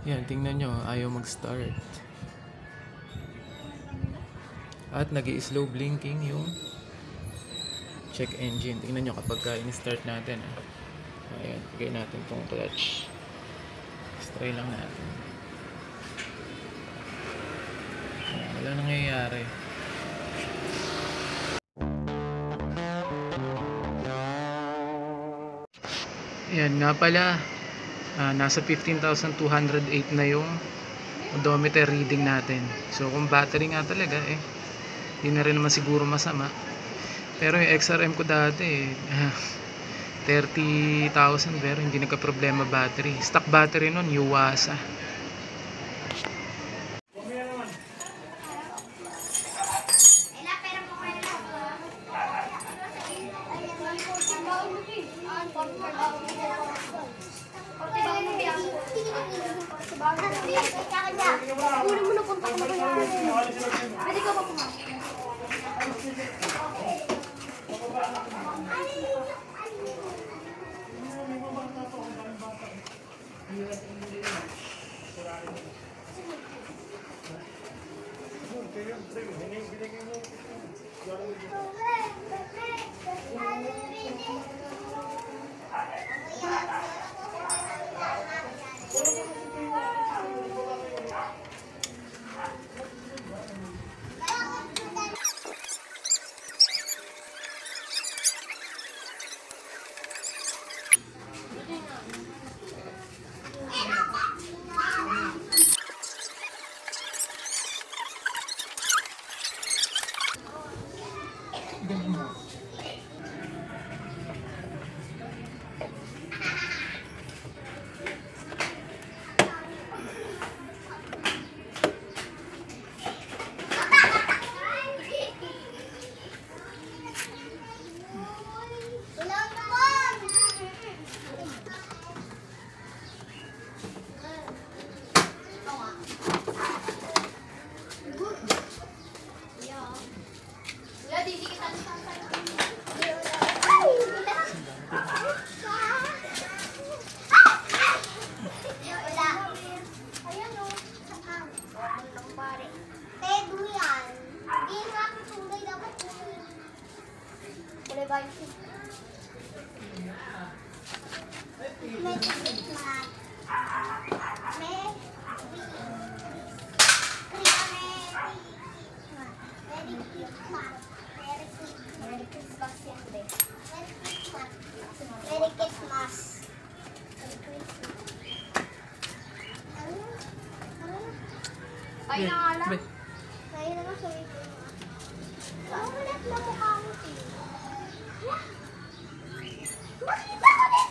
Yan, tingnan nyo, ayaw mag-start. At nag-i-slow blinking yung check engine. Tingnan nyo kapag in-start natin. Ayan, bigay natin tong clutch. Let's try lang natin. Ayan, wala nangyayari. Ayan nga pala, nasa 15,208 na yung odometer reading natin. So kung battery nga talaga hindi na rin naman siguro masama. Pero yung XRM ko dati 30,000 pero hindi nagka-problema battery. Stock battery nun, Yuasa. Ay na nga lang. Ay na nga sa ito. Saan mo lahat na mukha mo, Tim? Makita ko din!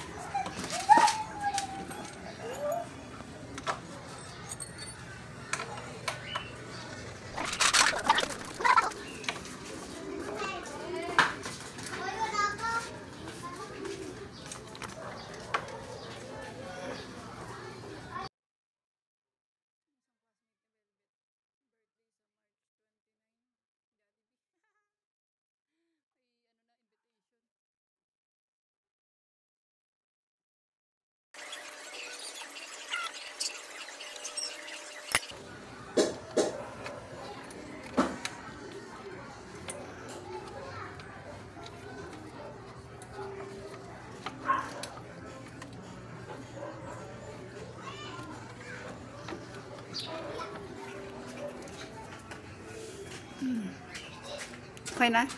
Okay na?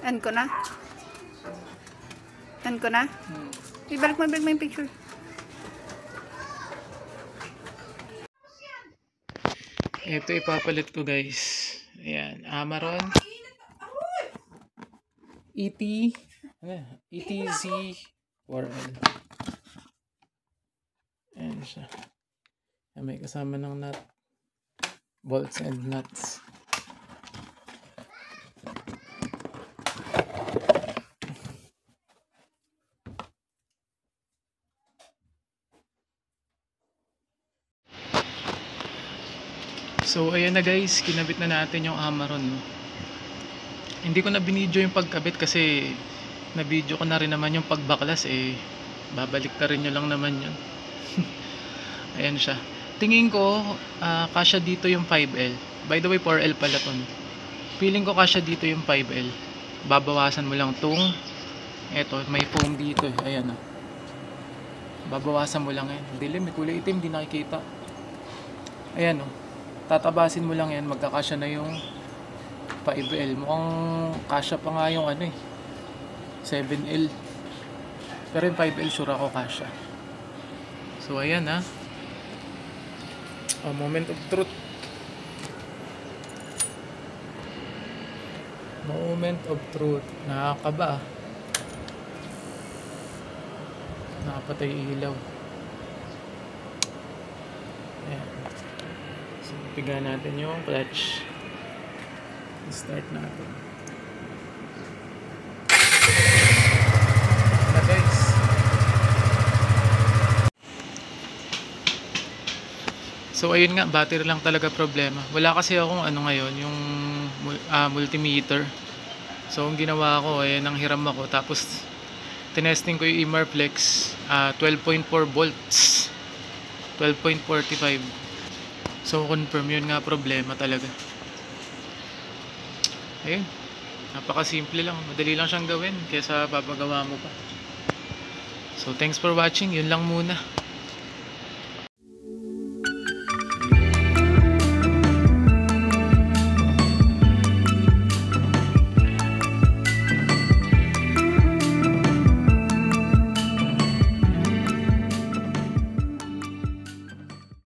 End ko na? End ko na? Ibalik mo yung picture. Ito ipapalit ko guys. Ayan, Amaron ETZ 4L. Ayan siya. May kasama ng nut, bolts and nuts. So ayan na guys, kinabit na natin yung Amaron. Hindi ko na binidyo yung pagkabit kasi nabidyo ko na rin naman yung pagbaklas babalik na rin nyo lang naman yun. Ayan siya. tingin ko, kasya dito yung 5L. By the way, 4L pala to. No? Feeling ko kasya dito yung 5L. Babawasan mo lang tong, eto, may foam dito eh. Ayan, oh. Babawasan mo lang yan. Dilim, may kulay itim, di nakikita. Ayan, oh. Tatabasin mo lang yan, magkakasya na yung 5L. Mukhang kasya pa nga yung ano eh, 7L. Pero yung 5L sure ako kasya. So ayan ha. Oh, moment of truth. Moment of truth. Nakakaba ah. Nakapatay ilaw. Ayan. So piga natin yung clutch. Start natin. Na guys. So ayun nga, battery lang talaga problema. Wala kasi akong ano ngayon, yung multimeter. So ang ginawa ko, nang hiram ako. Tapos tinesting ko yung Emarflex, 12.4 volts. 12.45. So confirm, yun nga problema talaga. Ayun. Napakasimple lang. Madali lang siyang gawin kaysa papagawa mo pa. So thanks for watching. Yun lang muna.